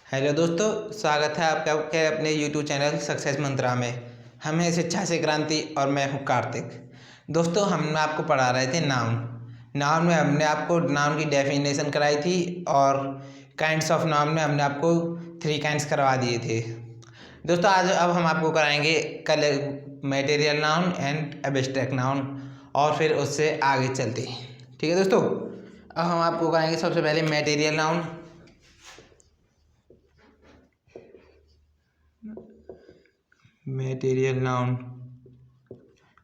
Hello दोस्तों, स्वागत है आपका आपके अपने यूट्यूब चैनल सक्सेस मंत्रा में। हम हैं शिक्षा से क्रांति और मैं हूं कार्तिक। दोस्तों, हम आपको पढ़ा रहे थे नाउन में हमने आपको नाउन की डेफिनेशन कराई थी और काइंड्स ऑफ नाउन में हमने आपको 3 काइंड्स करवा दिए थे। दोस्तों, आज अब हम आपको कराएंगे कल material noun and abstract noun और फिर उससे आगे चलते हैं। ठीक है दोस्तों, अब हम आपको कराएंगे सबसे पहले मटेरियल नाउन। मटेरियल नाउन,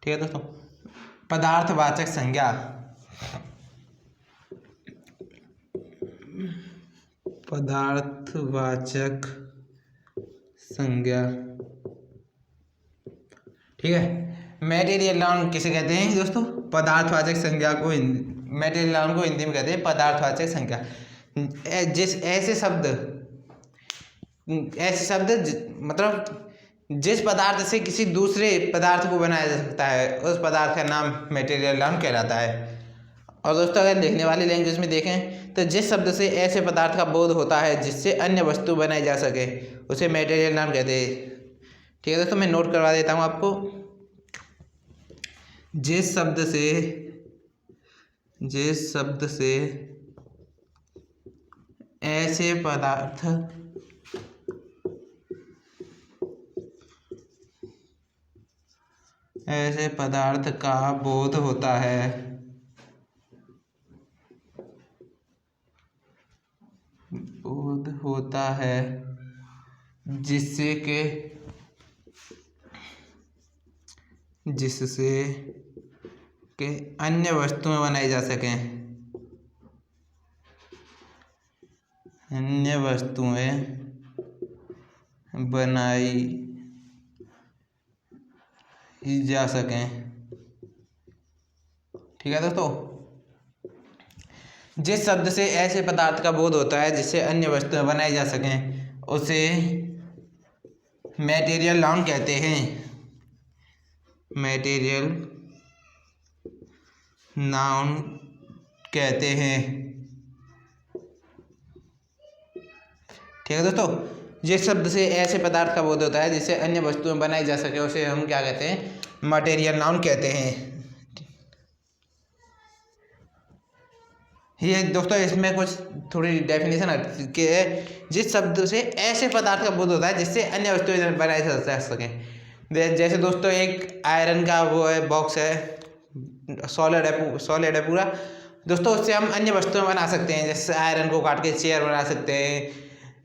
ठीक है दोस्तों। पदार्थवाचक संज्ञा, पदार्थवाचक संज्ञा, ठीक है। मटेरियल नाउन किसे कहते हैं दोस्तों? पदार्थवाचक संज्ञा को मटेरियल नाउन को हिंदी में कहते हैं पदार्थवाचक संज्ञा। ऐसे शब्द मतलब जिस पदार्थ से किसी दूसरे पदार्थ को बनाया जा सकता है उस पदार्थ का नाम मटेरियल नाउन कहलाता है। और दोस्तों, अगर लिखने वाली लैंग्वेज में देखें तो जिस शब्द से ऐसे पदार्थ का बोध होता है जिससे अन्य वस्तु बनाई जा सके उसे मटेरियल नाउन कहते हैं। ठीक है दोस्तों, मैं नोट करवा देता हूँ आपको। जिस शब्द से ऐसे पदार्थ का बोध होता है जिससे के अन्य वस्तुएं बनाई जा सकें, अन्य वस्तुएं बनाई जा सकें। ठीक है दोस्तों, जिस शब्द से ऐसे पदार्थ का बोध होता है जिससे अन्य वस्तुएं बनाई जा सकें उसे मटेरियल नाउन कहते हैं। मटेरियल नाउन कहते हैं। ठीक है दोस्तों, जिस शब्द से ऐसे पदार्थ का बोध होता है जिससे अन्य वस्तुएं बनाई जा सके उसे हम क्या कहते हैं? मटेरियल नाउन कहते हैं। ये दोस्तों, इसमें कुछ थोड़ी डेफिनेशन के जिस शब्द से ऐसे पदार्थ का बोध होता है जिससे अन्य वस्तुएं बनाई जा सकें। जैसे दोस्तों, एक आयरन का वो है बॉक्स है, सॉलिड है पूरा दोस्तों। उससे हम अन्य वस्तुएं बना सकते हैं, जैसे आयरन को काट के चेयर बना सकते हैं,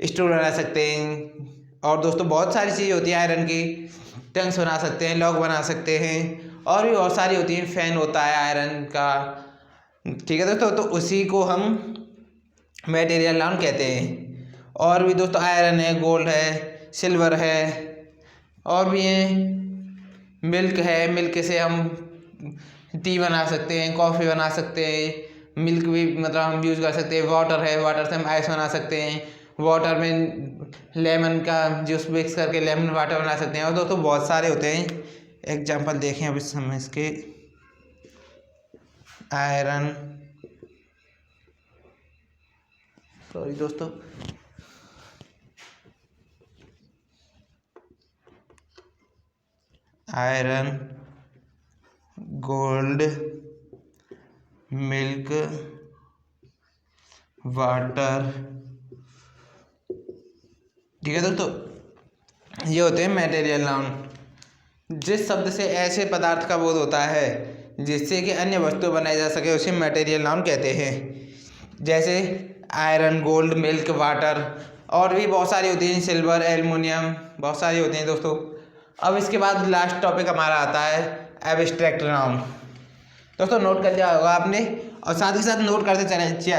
स्टूल बना सकते हैं। और दोस्तों, बहुत सारी चीज़ें होती है आयरन की, टंग्स बना सकते हैं, लॉक बना सकते हैं और भी बहुत सारी होती हैं। फैन होता है आयरन का। ठीक है दोस्तों, तो उसी को हम मटेरियल नाउन कहते हैं। और भी दोस्तों, आयरन है, गोल्ड है, सिल्वर है और भी है, मिल्क है। मिल्क से हम टी बना सकते हैं, कॉफ़ी बना सकते हैं। मिल्क भी मतलब हम यूज़ कर सकते हैं। वाटर है, वाटर से हम आइस बना सकते हैं। वाटर में लेमन का जूस मिक्स करके लेमन वाटर बना सकते हैं। और दोस्तों, बहुत सारे होते हैं। एग्जाम्पल देखें अब इस समय इसके। आयरन, सॉरी दोस्तों, आयरन, गोल्ड, मिल्क, वाटर। ठीक है दोस्तों, ये होते हैं मटेरियल नाउन। जिस शब्द से ऐसे पदार्थ का बोध होता है जिससे कि अन्य वस्तु बनाई जा सके उसे मटेरियल नाउन कहते हैं। जैसे आयरन, गोल्ड, मिल्क, वाटर और भी बहुत सारी होती हैं, सिल्वर, एल्युमिनियम, बहुत सारी होती हैं दोस्तों। अब इसके बाद लास्ट टॉपिक हमारा आता है एब्स्ट्रैक्ट नाउन। दोस्तों, नोट कर लिया होगा आपने और साथ ही साथ नोट करते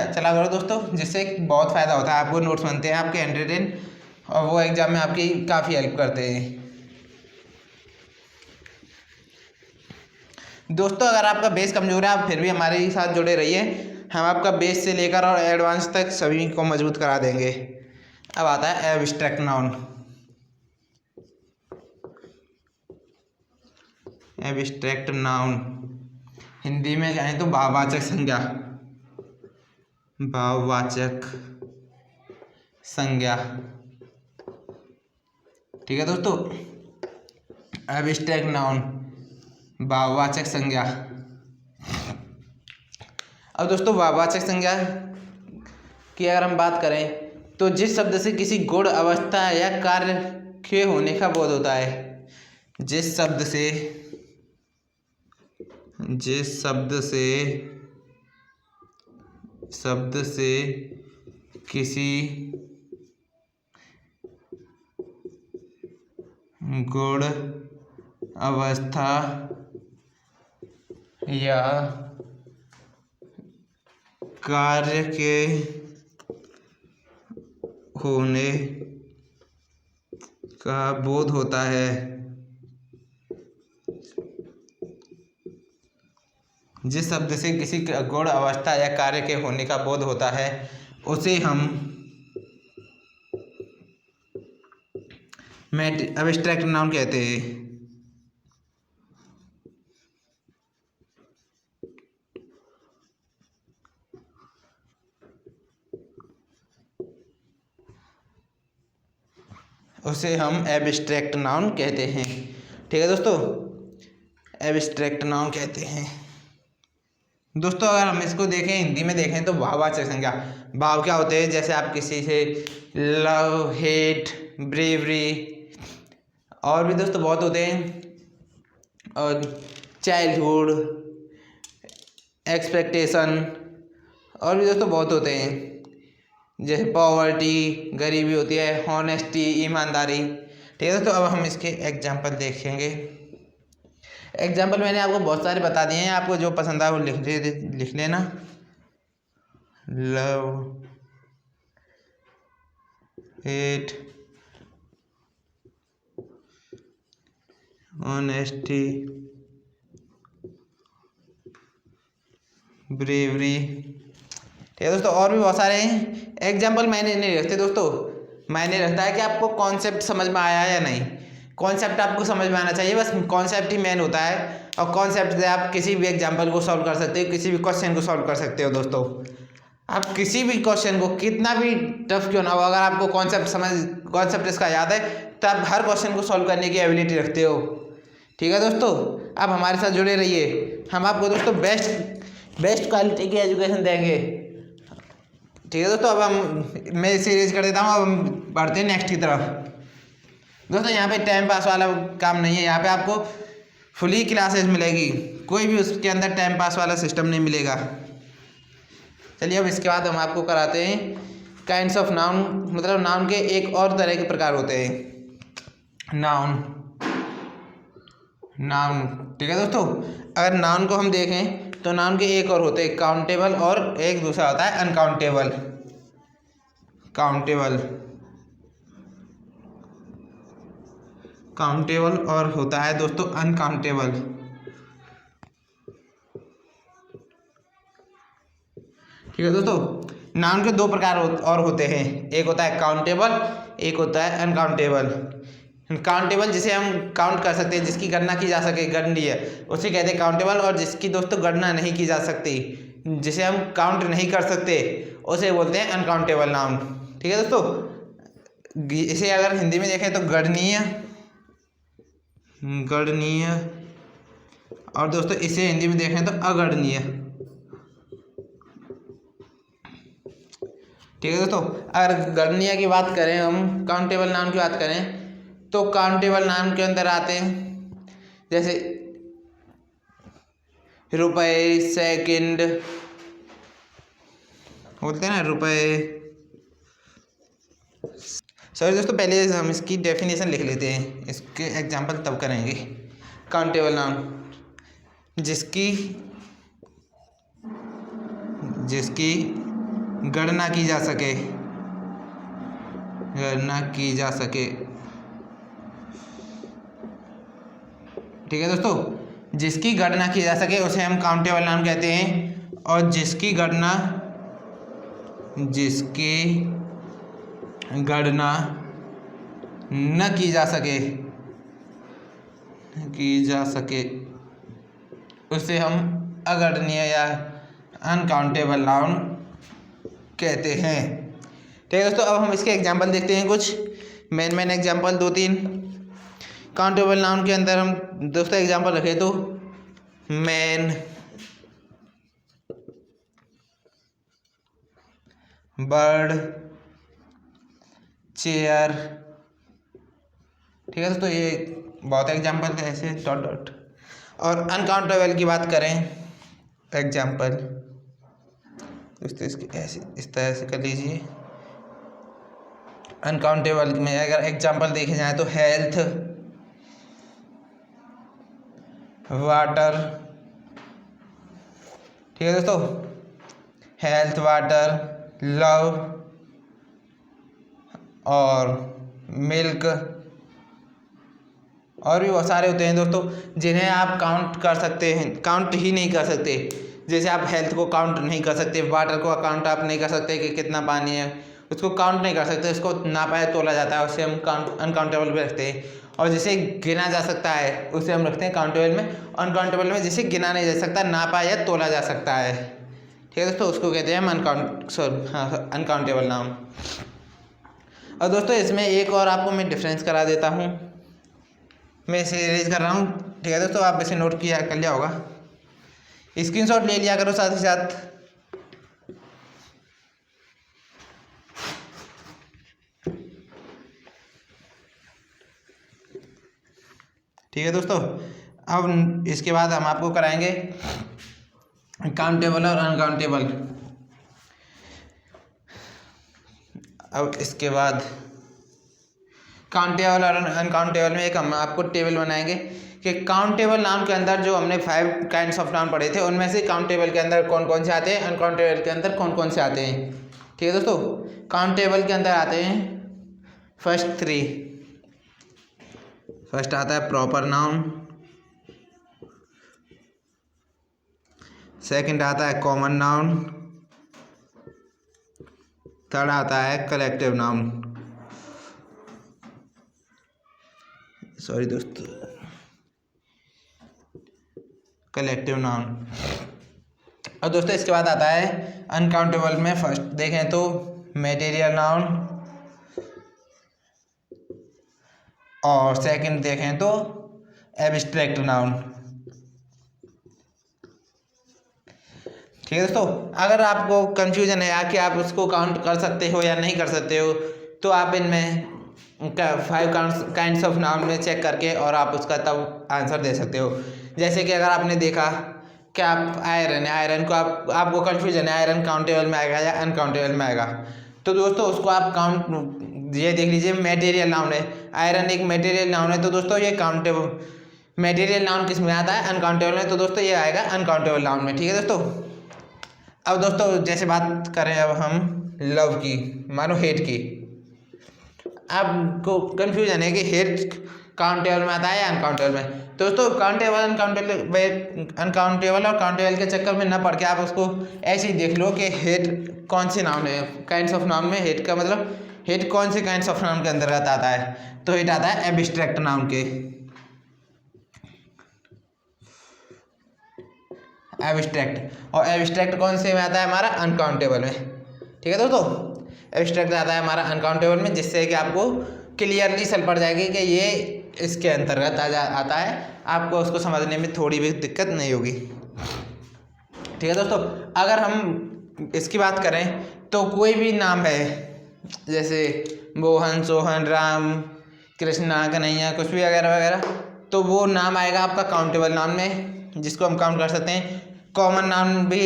चला करो दोस्तों, जिससे बहुत फ़ायदा होता है। आपको नोट्स बनते हैं आपके हैंडरिटन और वो एग्जाम में आपकी काफ़ी हेल्प करते हैं। दोस्तों, अगर आपका बेस कमज़ोर है आप फिर भी हमारे साथ जुड़े रहिए। हम आपका बेस से लेकर और एडवांस तक सभी को मजबूत करा देंगे। अब आता है abstract noun. Abstract noun Hindi में कहें तो भाववाचक संज्ञा, भाववाचक संज्ञा। ठीक है दोस्तों। एब्स्ट्रैक्ट नाउन, भाववाचक संज्ञा। अब दोस्तों भाववाचक संज्ञा की अगर हम बात करें तो जिस शब्द से किसी गुण, अवस्था या कार्य के होने का बोध होता है, जिस शब्द से किसी गुण, अवस्था या कार्य के होने का बोध होता है, जिस शब्द से किसी गुण, अवस्था या कार्य के होने का बोध होता है उसे हम एब्स्ट्रैक्ट नाउन कहते हैं। उसे हम एब्स्ट्रैक्ट नाउन कहते हैं। ठीक है दोस्तों, एब्स्ट्रैक्ट नाउन कहते हैं। दोस्तों अगर हम इसको देखें, हिंदी में देखें तो भाववाचक संज्ञा, भाव क्या होते हैं, जैसे आप किसी से लव, हेट, ब्रेवरी और भी दोस्तों बहुत होते हैं, और चाइल्डहुड, एक्सपेक्टेशन और भी दोस्तों बहुत होते हैं, जैसे पॉवर्टी, गरीबी होती है, हॉनेस्टी, ईमानदारी। ठीक है दोस्तों, अब हम इसके एग्जाम्पल देखेंगे। एग्जाम्पल मैंने आपको बहुत सारे बता दिए हैं, आपको जो पसंद आए वो लिख लेना। Love, hate, honesty, bravery. ठीक है दोस्तों, और भी बहुत सारे हैं। एग्जाम्पल मैंने नहीं रखते दोस्तों, मैंने रखता है कि आपको कॉन्सेप्ट समझ में आया या नहीं। कॉन्सेप्ट आपको समझ में आना चाहिए, बस कॉन्सेप्ट ही मेन होता है, और कॉन्सेप्ट से आप किसी भी एग्जाम्पल को सॉल्व कर सकते हो, किसी भी क्वेश्चन को सॉल्व कर सकते हो। दोस्तों आप किसी भी क्वेश्चन को, कितना भी टफ क्यों ना हो, अगर आपको कॉन्सेप्ट इसका याद है तो आप हर क्वेश्चन को सॉल्व करने की एबिलिटी रखते हो। ठीक है दोस्तों, आप हमारे साथ जुड़े रहिए, हम आपको दोस्तों बेस्ट क्वालिटी की एजुकेशन देंगे। ठीक है दोस्तों, अब मैं सीरीज कर देता हूँ, अब हम बढ़ते हैं नेक्स्ट की तरफ। दोस्तों यहाँ पे टाइम पास वाला काम नहीं है, यहाँ पे आपको फुली क्लासेस मिलेगी, कोई भी उसके अंदर टाइम पास वाला सिस्टम नहीं मिलेगा। चलिए अब इसके बाद हम आपको कराते हैं काइंड्स ऑफ नाउन, मतलब नाउन के एक और तरह के प्रकार होते हैं। नाउन, ठीक है दोस्तों, अगर नाउन को हम देखें तो नाउन के एक और होते हैं, काउंटेबल, और एक दूसरा होता है अनकाउंटेबल। काउंटेबल और होता है दोस्तों अनकाउंटेबल। ठीक है दोस्तों, नाउन के दो प्रकार और होते हैं, एक होता है काउंटेबल, एक होता है अनकाउंटेबल। काउंटेबल जिसे हम काउंट कर सकते हैं, जिसकी गणना की जा सके, गणनीय, उसे कहते हैं काउंटेबल। और जिसकी दोस्तों गणना नहीं की जा सकती, जिसे हम काउंट नहीं कर सकते, उसे बोलते हैं अनकाउंटेबल नाउन। ठीक है दोस्तों, इसे अगर हिंदी में देखें तो गणनीय, और दोस्तों इसे हिंदी में देखें तो अगणनीय। ठीक है दोस्तों, अगर गणनीय की बात करें, हम काउंटेबल नाउन की बात करें तो काउंटेबल नाउन के अंदर आते हैं जैसे रुपए, सेकंड, बोलते हैं ना रुपए। सॉरी दोस्तों, पहले हम इसकी डेफिनेशन लिख लेते हैं, इसके एग्जांपल तब करेंगे। काउंटेबल नाउन, जिसकी गणना की जा सके, ठीक है दोस्तों, जिसकी गणना की जा सके उसे हम काउंटेबल नाउन कहते हैं। और जिसकी गणना न की जा सके उसे हम अगणनीय या अनकाउंटेबल नाउन कहते हैं। ठीक है दोस्तों, अब हम इसके एग्जाम्पल देखते हैं कुछ। मेन एग्जाम्पल 2-3 काउंटेबल नाउन के अंदर हम दोस्तों एग्जाम्पल रखें तो मैन, बर्ड, चेयर। ठीक है दोस्तों, ये बहुत एग्जाम्पल है ऐसे डॉट डॉट। और अनकाउंटेबल की बात करें एग्जाम्पल दोस्तों इसकी ऐसे इस तरह से कर लीजिए। अनकाउंटेबल में अगर एग्जाम्पल देखे जाए तो हेल्थ, वाटर। ठीक है दोस्तों, हेल्थ, वाटर, लव और मिल्क। और भी बहुत सारे होते हैं दोस्तों जिन्हें आप काउंट कर सकते हैं, काउंट ही नहीं कर सकते। जैसे आप हेल्थ को काउंट नहीं कर सकते, वाटर को काउंट आप नहीं कर सकते कि कितना पानी है, उसको काउंट नहीं कर सकते, उसको नापा या तोला जाता है, उसे हम काउंट अनकाउंटेबल में रखते हैं। और जिसे गिना जा सकता है उसे हम रखते हैं काउंटेबल में। अनकाउंटेबल में जिसे गिना नहीं जा सकता, नापा या तोला जा सकता है। ठीक है दोस्तों, उसको कहते हैं हम अनकाउंटेबल नाउन। और दोस्तों इसमें एक और आपको मैं डिफरेंस करा देता हूँ, मैं इसे इरेज कर रहा हूँ। ठीक है दोस्तों, आप इसे नोट किया कर लिया होगा, स्क्रीनशॉट ले लिया करो साथ ही साथ। ठीक है दोस्तों, अब इसके बाद हम आपको कराएंगे काउंटेबल और अनकाउंटेबल। अब इसके बाद काउंटेबल और अनकाउंटेबल में एक हम आपको टेबल बनाएंगे कि काउंटेबल नाउन के अंदर जो हमने 5 काइंड्स ऑफ नाउन पढ़े थे उनमें से काउंटेबल के अंदर कौन कौन से आते हैं, अनकाउंटेबल के अंदर कौन कौन से आते हैं। ठीक है दोस्तों, काउंटेबल के अंदर आते हैं फर्स्ट 3। फर्स्ट आता है प्रॉपर नाउन, सेकंड आता है कॉमन नाउन, थर्ड आता है कलेक्टिव नाउन। सॉरी दोस्तों, कलेक्टिव नाउन। और दोस्तों इसके बाद आता है अनकाउंटेबल में फर्स्ट देखें तो मटेरियल नाउन, और सेकंड देखें तो एब्स्ट्रैक्ट नाउन। ठीक है दोस्तों, अगर आपको कंफ्यूजन है कि आप उसको काउंट कर सकते हो या नहीं कर सकते हो, तो आप इनमें 5 काइंड्स ऑफ नाउन में चेक करके और आप उसका तब आंसर दे सकते हो। जैसे कि अगर आपने देखा कि आप आयरन है, आयरन को आपको कंफ्यूजन है आयरन काउंटेबल में आएगा या अनकाउंटेबल में आएगा, तो दोस्तों उसको आप काउंट ये देख लीजिए मटेरियल नाउन है, आयरन एक मटेरियल नाउन है, तो दोस्तों ये काउंटेबल मटेरियल नाउन किस में आता है, अनकाउंटेबल में, तो दोस्तों ये आएगा अनकाउंटेबल नाउन में। ठीक है दोस्तों, अब दोस्तों जैसे बात करें अब हम लव की, मानो हेट की। आपको कंफ्यूजन है कि हेट काउंटेबल में आता है या अनकाउंटेबल में, तो दोस्तों अनकाउंटेबल और काउंटेबल के चक्कर में न पड़ के आप उसको ऐसे ही देख लो कि हेट कौन से नाउन है, काइंड्स ऑफ नाउन में हेट का मतलब हेट कौन से काइंड्स ऑफ नाउन के अंतर्गत आता है, तो हेट आता है एब्स्ट्रैक्ट नाउन के। एब्स्ट्रैक्ट, और एब्स्ट्रैक्ट कौन से में आता है हमारा, अनकाउंटेबल में। ठीक है दोस्तों, एब्स्ट्रैक्ट आता है हमारा अनकाउंटेबल में, जिससे कि आपको क्लियरली समझ पड़ जाएगी कि ये इसके अंतर्गत आता है, आपको उसको समझने में थोड़ी भी दिक्कत नहीं होगी। ठीक है दोस्तों, अगर हम इसकी बात करें तो कोई भी नाम है, जैसे मोहन, सोहन, राम, कृष्णा, कन्हैया, कुछ भी वगैरह वगैरह, तो वो नाम आएगा आपका काउंटेबल नाउन में, जिसको हम काउंट कर सकते हैं। कॉमन नाउन भी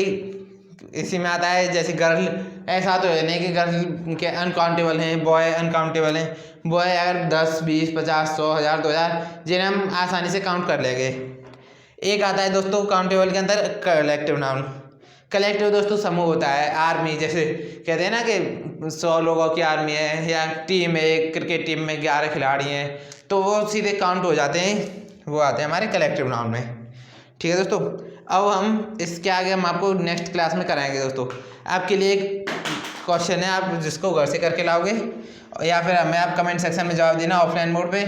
इसी में आता है, जैसे गर्ल, ऐसा तो है नहीं कि गर्ल के अनकाउंटेबल हैं, बॉय अनकाउंटेबल हैं। बॉय अगर 10, 20, 50, 100, 1000, 2000 जिन्हें हम आसानी से काउंट कर लेंगे। एक आता है दोस्तों काउंटेबल के अंदर कलेक्टिव नाउन। कलेक्टिव दोस्तों समूह होता है, आर्मी, जैसे कहते हैं ना कि 100 लोगों की आर्मी है, या टीम है, एक क्रिकेट टीम में 11 खिलाड़ी हैं, तो वो सीधे काउंट हो जाते हैं, वो आते हैं हमारे कलेक्टिव नाउन में। ठीक है दोस्तों, अब हम इसके आगे हम आपको नेक्स्ट क्लास में कराएंगे दोस्तों। आपके लिए एक क्वेश्चन है, आप जिसको घर से करके लाओगे या फिर हमें आप कमेंट सेक्शन में जवाब देना ऑफलाइन मोड पे।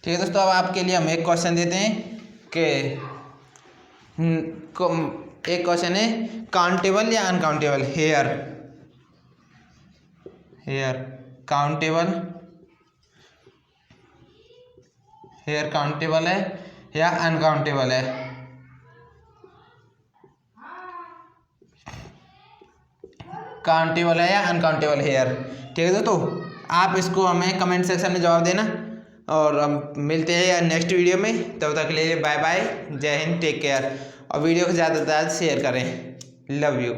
ठीक है दोस्तों, अब आपके लिए हम एक क्वेश्चन देते हैं कि एक क्वेश्चन है काउंटेबल या uncountable hair, countable, hair countable है या अनकाउंटेबल है। काउंटेबल है या अनकाउंटेबल हेयर। ठीक है दोस्तों, आप इसको हमें कमेंट सेक्शन में जवाब देना और हम मिलते हैं नेक्स्ट वीडियो में। तब तक के लिए बाय बाय, जय हिंद, टेक केयर और वीडियो को ज़्यादा से ज़्यादा शेयर करें। Love you.